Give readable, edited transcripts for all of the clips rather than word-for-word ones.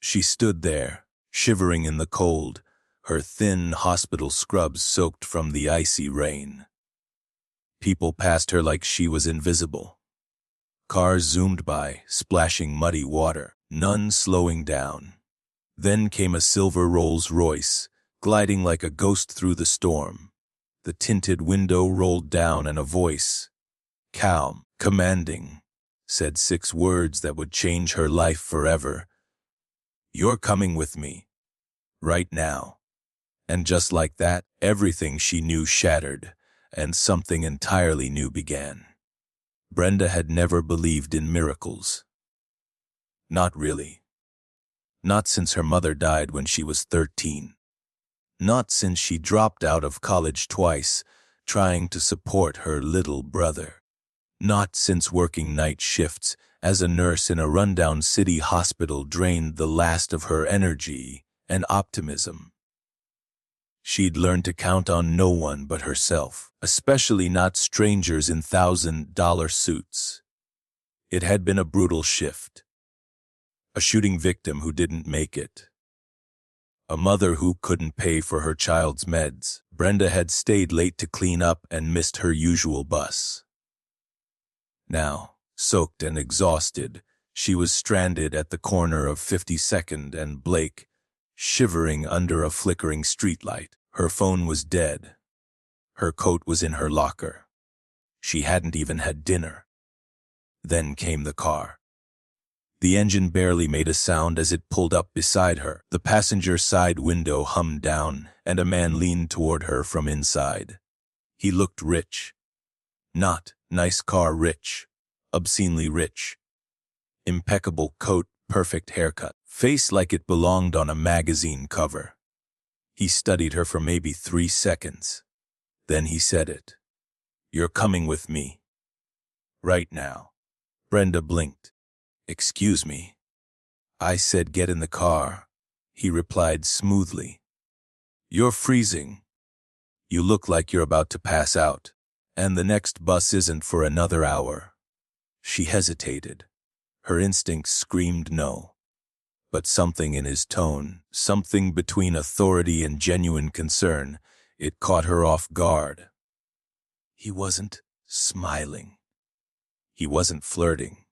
She stood there, shivering in the cold, her thin hospital scrubs soaked from the icy rain. People passed her like she was invisible. Cars zoomed by, splashing muddy water, none slowing down. Then came a silver Rolls-Royce, gliding like a ghost through the storm. The tinted window rolled down and a voice, calm, commanding, said 6 words that would change her life forever. "You're coming with me. Right now." And just like that, everything she knew shattered, and something entirely new began. Brenda had never believed in miracles. Not really. Not since her mother died when she was 13. Not since she dropped out of college twice, trying to support her little brother. Not since working night shifts as a nurse in a rundown city hospital drained the last of her energy and optimism. She'd learned to count on no one but herself, especially not strangers in $1,000 suits. It had been a brutal shift. A shooting victim who didn't make it. A mother who couldn't pay for her child's meds. Brenda had stayed late to clean up and missed her usual bus. Now, soaked and exhausted, she was stranded at the corner of 52nd and Blake, shivering under a flickering streetlight. Her phone was dead. Her coat was in her locker. She hadn't even had dinner. Then came the car. The engine barely made a sound as it pulled up beside her. The passenger side window hummed down, and a man leaned toward her from inside. He looked rich. Not nice car rich, obscenely rich. Impeccable coat, perfect haircut, face like it belonged on a magazine cover. He studied her for maybe 3 seconds. Then he said it. "You're coming with me. Right now." Brenda blinked. "Excuse me." "I said get in the car," he replied smoothly. "You're freezing. You look like you're about to pass out, and the next bus isn't for another hour." She hesitated. Her instincts screamed no. But something in his tone, something between authority and genuine concern, it caught her off guard. He wasn't smiling. He wasn't flirting.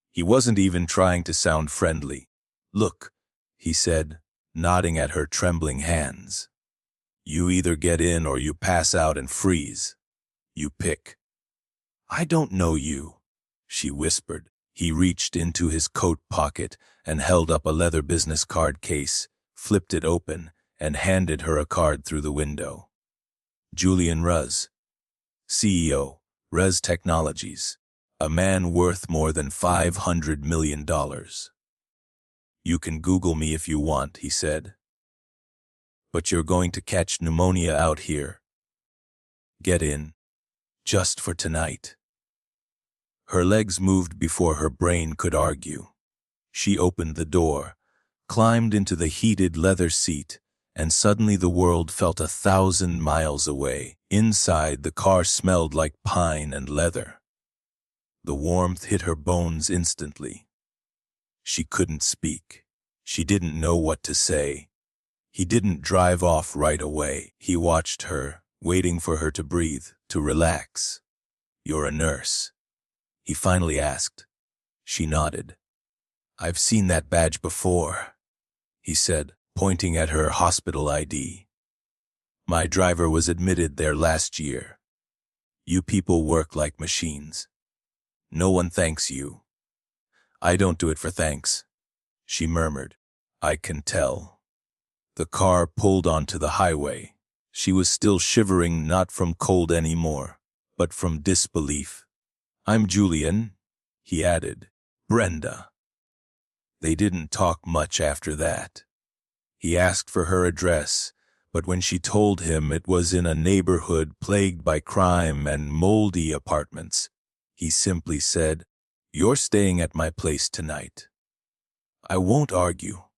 He wasn't even trying to sound friendly. "Look," he said, nodding at her trembling hands. "You either get in or you pass out and freeze. You pick." "I don't know you," she whispered. He reached into his coat pocket and held up a leather business card case, flipped it open, and handed her a card through the window. "Julian Ruz, CEO, Ruz Technologies, a man worth more than $500 million. You can Google me if you want," he said. "But you're going to catch pneumonia out here. Get in, just for tonight." Her legs moved before her brain could argue. She opened the door, climbed into the heated leather seat, and suddenly the world felt 1,000 miles away. Inside, the car smelled like pine and leather. The warmth hit her bones instantly. She couldn't speak. She didn't know what to say. He didn't drive off right away. He watched her, waiting for her to breathe, to relax. "You're a nurse?" he finally asked. She nodded. "I've seen that badge before," he said, pointing at her hospital ID. "My driver was admitted there last year. You people work like machines. No one thanks you." "I don't do it for thanks," she murmured. "I can tell." The car pulled onto the highway. She was still shivering, not from cold anymore, but from disbelief. "I'm Julian," he added. "Brenda." They didn't talk much after that. He asked for her address, but when she told him it was in a neighborhood plagued by crime and moldy apartments, he simply said, "You're staying at my place tonight." "I won't argue."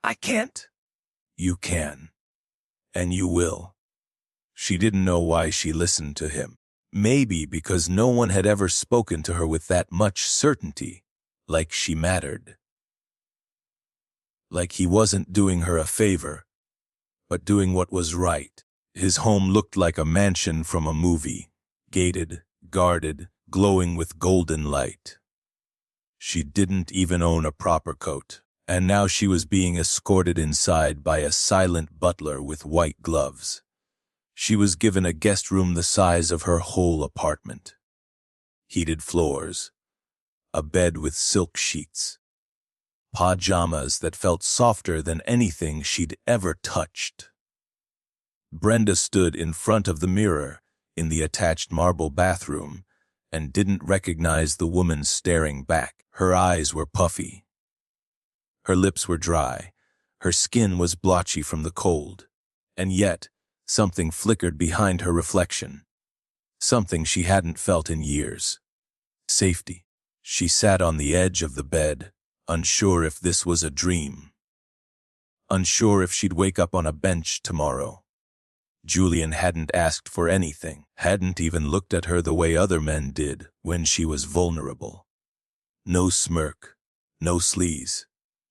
"I can't." "You can. And you will." She didn't know why she listened to him. Maybe because no one had ever spoken to her with that much certainty, like she mattered. like he wasn't doing her a favor, but doing what was right. His home looked like a mansion from a movie, gated, guarded, glowing with golden light. She didn't even own a proper coat, and now she was being escorted inside by a silent butler with white gloves. She was given a guest room the size of her whole apartment. Heated floors, a bed with silk sheets, pajamas that felt softer than anything she'd ever touched. Brenda stood in front of the mirror in the attached marble bathroom and didn't recognize the woman staring back. Her eyes were puffy. Her lips were dry. Her skin was blotchy from the cold. And yet, something flickered behind her reflection. Something she hadn't felt in years. Safety. She sat on the edge of the bed, unsure if this was a dream. Unsure if she'd wake up on a bench tomorrow. Julian hadn't asked for anything, hadn't even looked at her the way other men did when she was vulnerable. No smirk, no sleaze,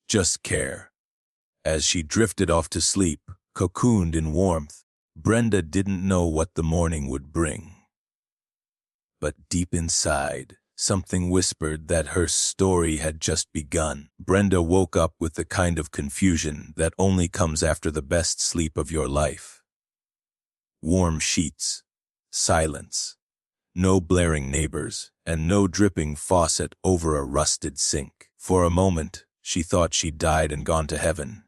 just care. As she drifted off to sleep, cocooned in warmth, Brenda didn't know what the morning would bring. But deep inside, something whispered that her story had just begun. Brenda woke up with the kind of confusion that only comes after the best sleep of your life. Warm sheets, silence, no blaring neighbors, and no dripping faucet over a rusted sink. For a moment, she thought she'd died and gone to heaven.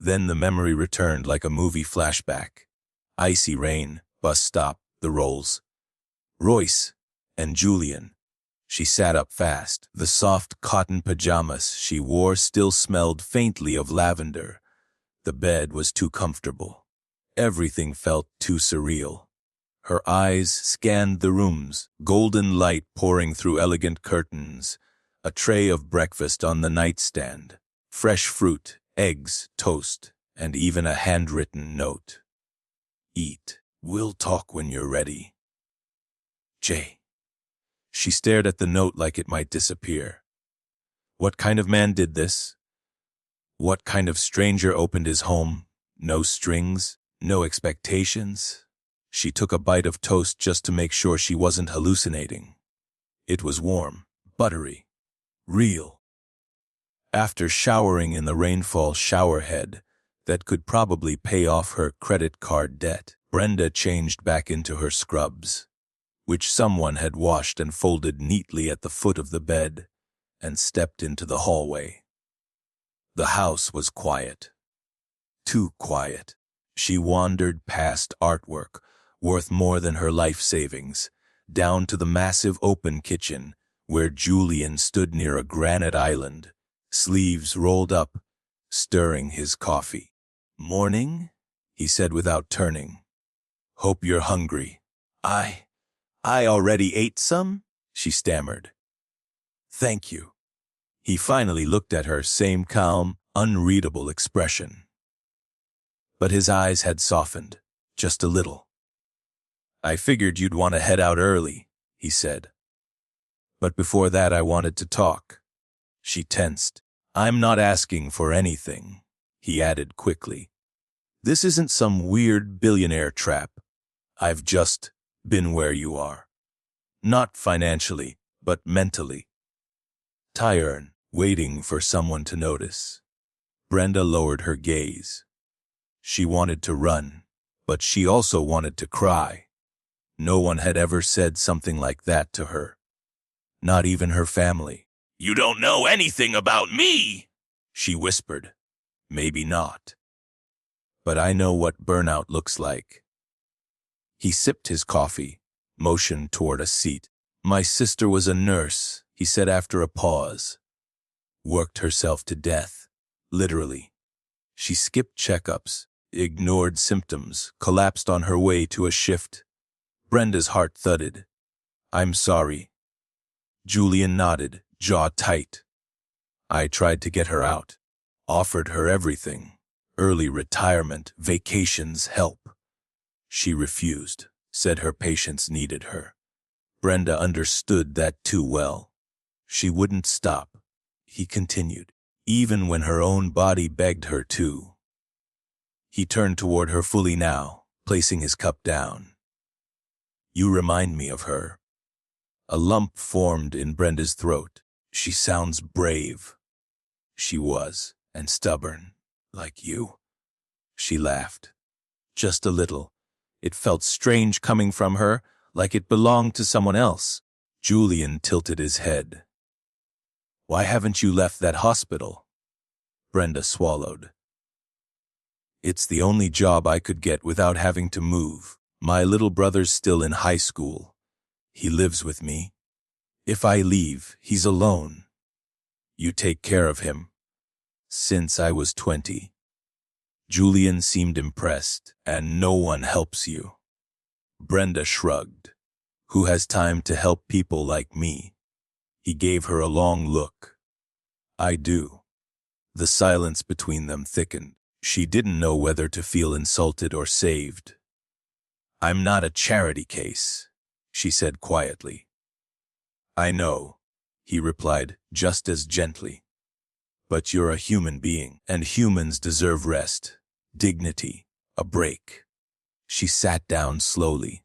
Then the memory returned like a movie flashback. Icy rain, bus stop, the rolls. Royce and Julian. She sat up fast. The soft cotton pajamas she wore still smelled faintly of lavender. The bed was too comfortable. Everything felt too surreal. Her eyes scanned the rooms, golden light pouring through elegant curtains, a tray of breakfast on the nightstand, fresh fruit, eggs, toast, and even a handwritten note. Eat. We'll talk when you're ready. Jay. She stared at the note like it might disappear. What kind of man did this? What kind of stranger opened his home? No strings, no expectations. She took a bite of toast just to make sure she wasn't hallucinating. It was warm, buttery, real. After showering in the rainfall showerhead that could probably pay off her credit card debt, Brenda changed back into her scrubs, which someone had washed and folded neatly at the foot of the bed, and stepped into the hallway. The house was quiet. Too quiet. She wandered past artwork, worth more than her life savings, down to the massive open kitchen, where Julian stood near a granite island, sleeves rolled up, stirring his coffee. "Morning?" he said without turning. "Hope you're hungry." I already ate some," she stammered. "Thank you." He finally looked at her, same calm, unreadable expression. But his eyes had softened, just a little. "I figured you'd want to head out early," he said. "But before that I wanted to talk." She tensed. "I'm not asking for anything," he added quickly. "This isn't some weird billionaire trap. I've just been where you are. Not financially, but mentally. Tired, waiting for someone to notice." Brenda lowered her gaze. She wanted to run, but she also wanted to cry. No one had ever said something like that to her. Not even her family. "You don't know anything about me," she whispered. "Maybe not. But I know what burnout looks like." He sipped his coffee, motioned toward a seat. "My sister was a nurse," he said after a pause. "Worked herself to death, literally. She skipped checkups, ignored symptoms, collapsed on her way to a shift." Brenda's heart thudded. "I'm sorry." Julian nodded, jaw tight. "I tried to get her out. Offered her everything. Early retirement, vacations, help. She refused, said her patients needed her. Brenda understood that too well. She wouldn't stop. He continued. even when her own body begged her to. He turned toward her fully now, placing his cup down. You remind me of her. A lump formed in Brenda's throat. She sounds brave. She was, and stubborn, like you. She laughed. Just a little. It felt strange coming from her, like it belonged to someone else. Julian tilted his head. Why haven't you left that hospital? Brenda swallowed. It's the only job I could get without having to move. My little brother's still in high school. He lives with me. If I leave, he's alone. You take care of him. Since I was 20. Julian seemed impressed, and no one helps you. Brenda shrugged. Who has time to help people like me? He gave her a long look. I do. The silence between them thickened. She didn't know whether to feel insulted or saved. I'm not a charity case, she said quietly. I know, he replied just as gently. But you're a human being, and humans deserve rest, dignity, a break. She sat down slowly.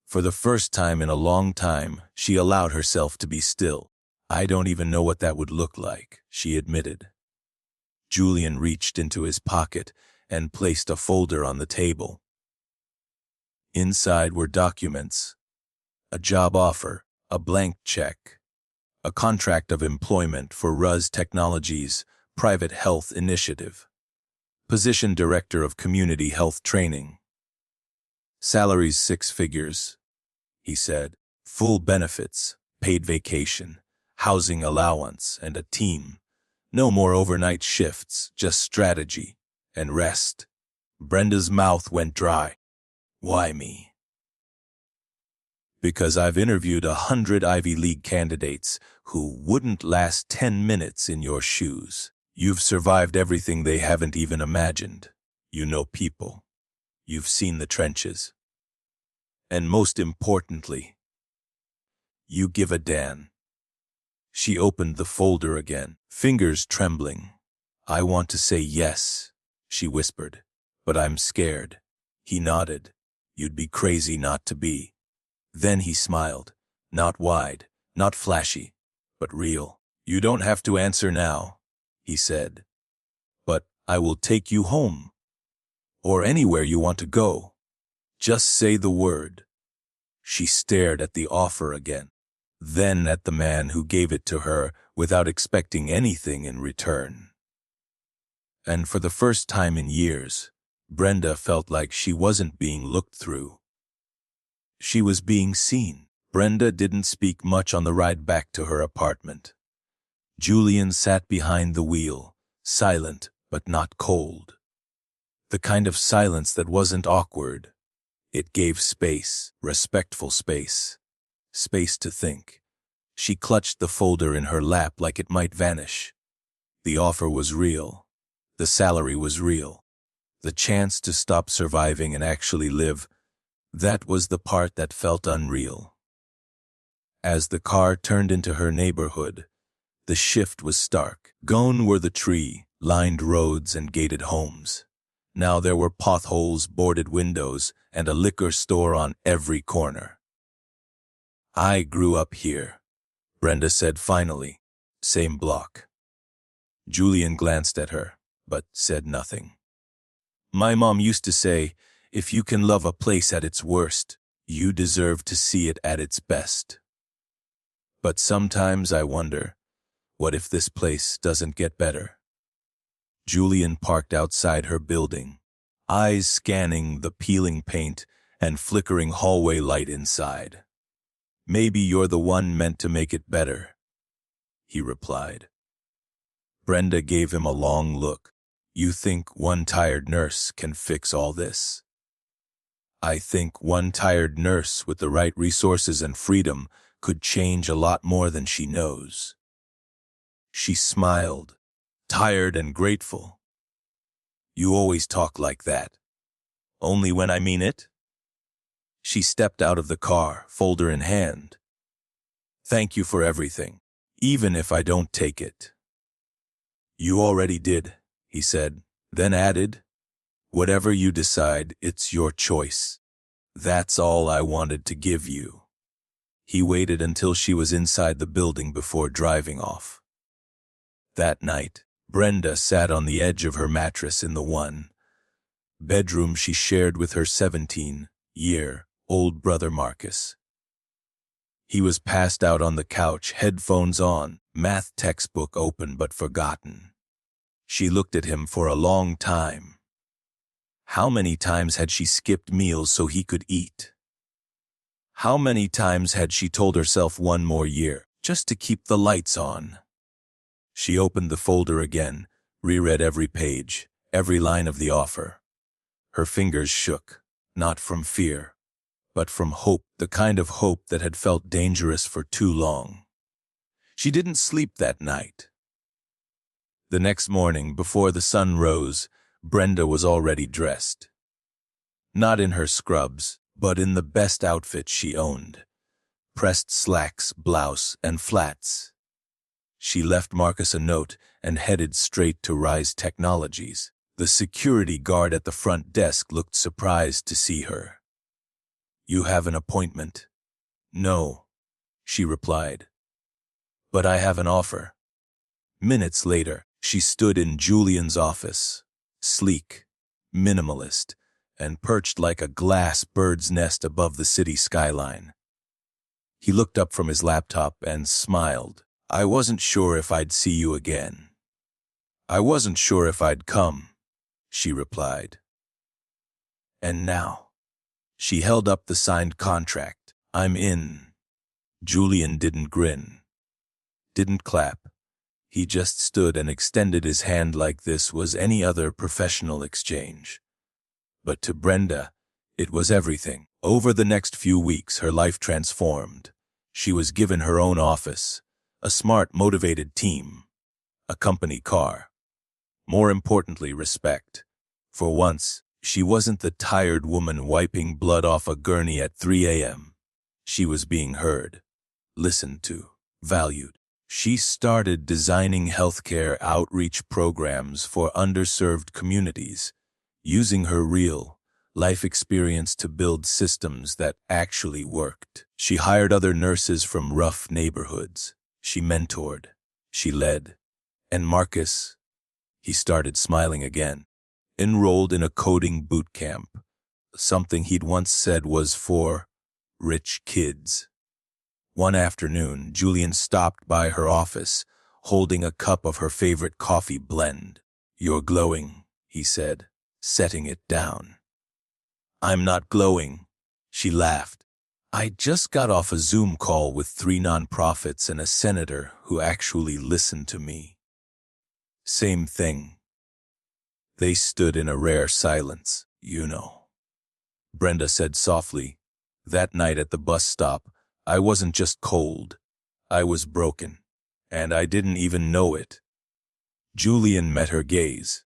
For the first time in a long time, she allowed herself to be still. I don't even know what that would look like, she admitted. Julian reached into his pocket and placed a folder on the table. Inside were documents, a job offer, a blank check, a contract of employment for RUZ Technologies Private Health Initiative, position Director of Community Health Training. Salaries 6 figures, he said, full benefits, paid vacation, housing allowance, and a team. No more overnight shifts, just strategy and rest. Brenda's mouth went dry. Why me? Because I've interviewed 100 Ivy League candidates who wouldn't last 10 minutes in your shoes. You've survived everything they haven't even imagined. You know people. You've seen the trenches. And most importantly, you give a damn. She opened the folder again, fingers trembling. I want to say yes, she whispered, but I'm scared. He nodded. You'd be crazy not to be. Then he smiled, not wide, not flashy, but real. You don't have to answer now, he said. But I will take you home. Or anywhere you want to go. Just say the word. She stared at the offer again, then at the man who gave it to her without expecting anything in return. And for the first time in years, Brenda felt like she wasn't being looked through. She was being seen. Brenda didn't speak much on the ride back to her apartment. Julian sat behind the wheel, silent but not cold. The kind of silence that wasn't awkward. It gave space, respectful space. Space to think. She clutched the folder in her lap like it might vanish. The offer was real. The salary was real. The chance to stop surviving and actually live, that was the part that felt unreal. As the car turned into her neighborhood, the shift was stark. Gone were the tree-lined roads and gated homes. Now there were potholes, boarded windows, and a liquor store on every corner. I grew up here, Brenda said finally. Same block. Julian glanced at her, but said nothing. My mom used to say, if you can love a place at its worst, you deserve to see it at its best. But sometimes I wonder, what if this place doesn't get better? Julian parked outside her building, eyes scanning the peeling paint and flickering hallway light inside. Maybe you're the one meant to make it better, he replied. Brenda gave him a long look. You think one tired nurse can fix all this? I think one tired nurse with the right resources and freedom could change a lot more than she knows. She smiled, tired and grateful. You always talk like that. Only when I mean it? She stepped out of the car, folder in hand. Thank you for everything, even if I don't take it. You already did, he said, then added, whatever you decide, it's your choice. That's all I wanted to give you. He waited until she was inside the building before driving off. That night, Brenda sat on the edge of her mattress in the bedroom she shared with her 17-year-old brother Marcus. He was passed out on the couch, headphones on, math textbook open but forgotten. She looked at him for a long time. How many times had she skipped meals so he could eat? How many times had she told herself one more year, just to keep the lights on? She opened the folder again, reread every page, every line of the offer. Her fingers shook, not from fear, but from hope, the kind of hope that had felt dangerous for too long. She didn't sleep that night. The next morning, before the sun rose, Brenda was already dressed. Not in her scrubs, but in the best outfit she owned. Pressed slacks, blouse, and flats. She left Marcus a note and headed straight to Rise Technologies. The security guard at the front desk looked surprised to see her. You have an appointment? No, she replied. But I have an offer. Minutes later, she stood in Julian's office, sleek, minimalist, and perched like a glass bird's nest above the city skyline. He looked up from his laptop and smiled. I wasn't sure if I'd see you again. I wasn't sure if I'd come, she replied. And now? She held up the signed contract. I'm in. Julian didn't grin, didn't clap. He just stood and extended his hand like this was any other professional exchange. But to Brenda, it was everything. Over the next few weeks, her life transformed. She was given her own office, a smart, motivated team, a company car. More importantly, respect. For once, she wasn't the tired woman wiping blood off a gurney at 3 a.m. She was being heard, listened to, valued. She started designing healthcare outreach programs for underserved communities, using her real life experience to build systems that actually worked. She hired other nurses from rough neighborhoods. She mentored. She led. And Marcus, he started smiling again, enrolled in a coding boot camp, something he'd once said was for rich kids. One afternoon, Julian stopped by her office, holding a cup of her favorite coffee blend. You're glowing, he said, setting it down. I'm not glowing, she laughed. I just got off a Zoom call with 3 nonprofits and a senator who actually listened to me. Same thing. They stood in a rare silence, you know. Brenda said softly, that night at the bus stop, I wasn't just cold, I was broken, and I didn't even know it. Julian met her gaze.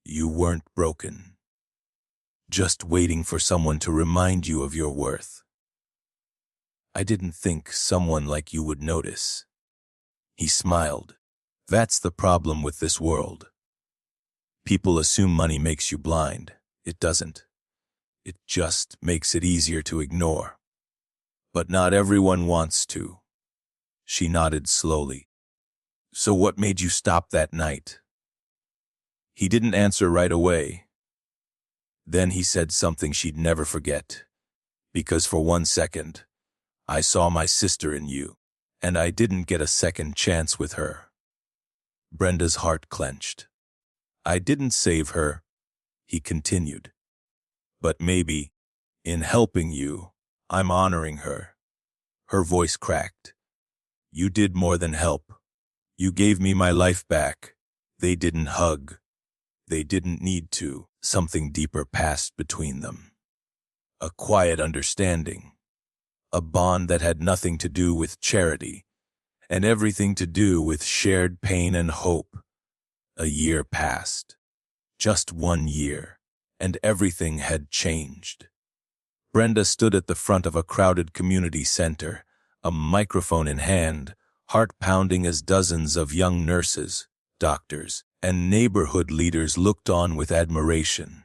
You weren't broken. Just waiting for someone to remind you of your worth. I didn't think someone like you would notice. He smiled. That's the problem with this world. People assume money makes you blind. It doesn't. It just makes it easier to ignore. But not everyone wants to. She nodded slowly. So what made you stop that night? He didn't answer right away. Then he said something she'd never forget. Because for 1 second, I saw my sister in you, and I didn't get a second chance with her. Brenda's heart clenched. I didn't save her, he continued. But maybe, in helping you, I'm honoring her. Her voice cracked. You did more than help. You gave me my life back. They didn't hug. They didn't need to. Something deeper passed between them. A quiet understanding. A bond that had nothing to do with charity, and everything to do with shared pain and hope. A year passed. Just 1 year, and everything had changed. Brenda stood at the front of a crowded community center, a microphone in hand, heart pounding as dozens of young nurses, doctors, and neighborhood leaders looked on with admiration.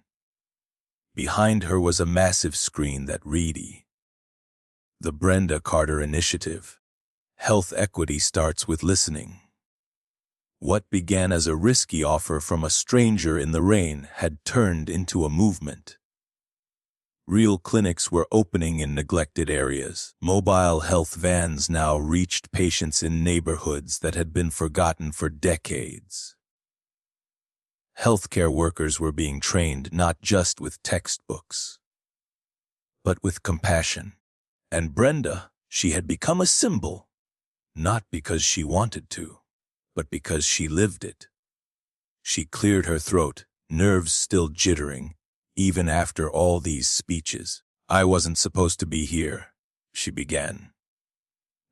Behind her was a massive screen that read, "The Brenda Carter Initiative. Health equity starts with listening." What began as a risky offer from a stranger in the rain had turned into a movement. Real clinics were opening in neglected areas. Mobile health vans now reached patients in neighborhoods that had been forgotten for decades. Healthcare workers were being trained not just with textbooks, but with compassion. And Brenda, she had become a symbol, not because she wanted to, but because she lived it. She cleared her throat, nerves still jittering, even after all these speeches. "I wasn't supposed to be here," she began.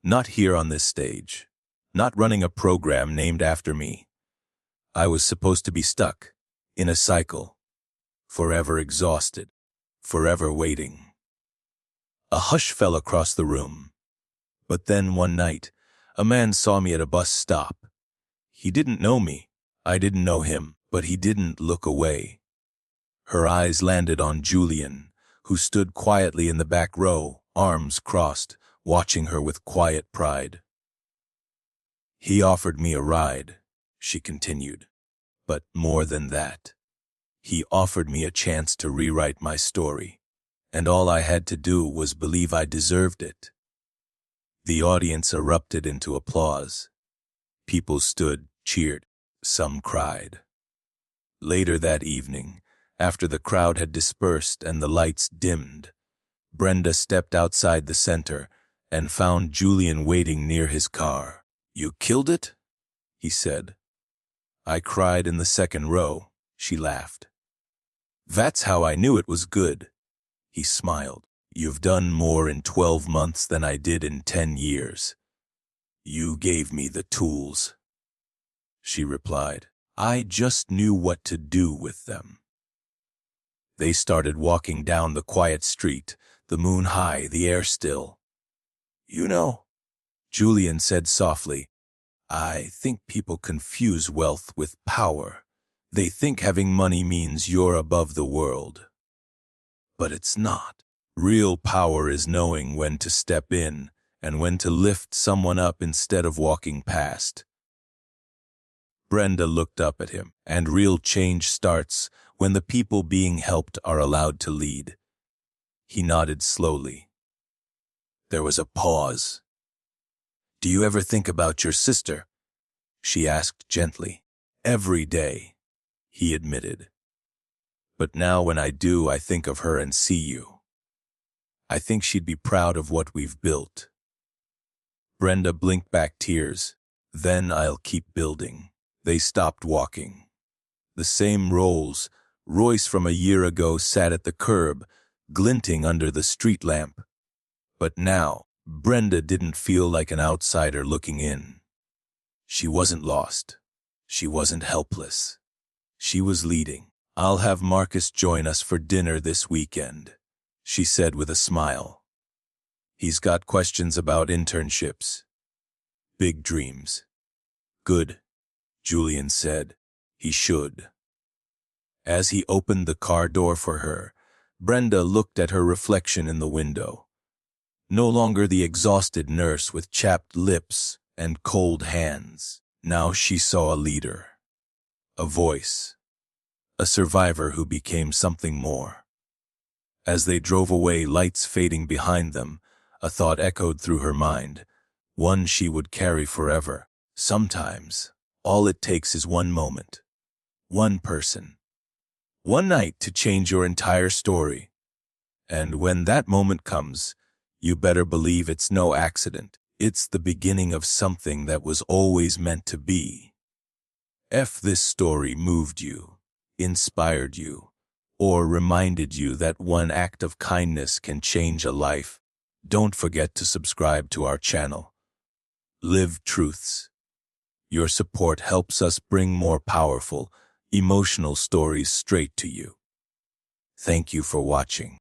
"Not here on this stage. Not running a program named after me. I was supposed to be stuck in a cycle, forever exhausted, forever waiting." A hush fell across the room. But then one night, a man saw me at a bus stop. He didn't know me. I didn't know him, but he didn't look away. Her eyes landed on Julian, who stood quietly in the back row, arms crossed, watching her with quiet pride. "He offered me a ride," she continued. "But more than that, he offered me a chance to rewrite my story, and all I had to do was believe I deserved it." The audience erupted into applause. People stood, cheered, some cried. Later that evening, after the crowd had dispersed and the lights dimmed, Brenda stepped outside the center and found Julian waiting near his car. "You killed it?" he said. "I cried in the second row," she laughed. "That's how I knew it was good." He smiled. "You've done more in 12 months than I did in 10 years. You gave me the tools." She replied, "I just knew what to do with them." They started walking down the quiet street, the moon high, the air still. "You know," Julian said softly, "I think people confuse wealth with power. They think having money means you're above the world. But it's not. Real power is knowing when to step in and when to lift someone up instead of walking past." Brenda looked up at him, and real change starts when the people being helped are allowed to lead. He nodded slowly. There was a pause. "Do you ever think about your sister?" she asked gently. "Every day," he admitted. "But now when I do, I think of her and see you. I think she'd be proud of what we've built." Brenda blinked back tears. "Then I'll keep building." They stopped walking. The same roles. Royce from a year ago sat at the curb, glinting under the street lamp. But now, Brenda didn't feel like an outsider looking in. She wasn't lost. She wasn't helpless. She was leading. "I'll have Marcus join us for dinner this weekend," she said with a smile. "He's got questions about internships. Big dreams." "Good," Julian said. "He should." As he opened the car door for her, Brenda looked at her reflection in the window. No longer the exhausted nurse with chapped lips and cold hands. Now she saw a leader, a voice, a survivor who became something more. As they drove away, lights fading behind them, a thought echoed through her mind, one she would carry forever. Sometimes, all it takes is one moment, one person, one night to change your entire story. And when that moment comes, you better believe it's no accident. It's the beginning of something that was always meant to be. If this story moved you, inspired you, or reminded you that one act of kindness can change a life, don't forget to subscribe to our channel. Live Truths. Your support helps us bring more powerful, emotional stories straight to you. Thank you for watching.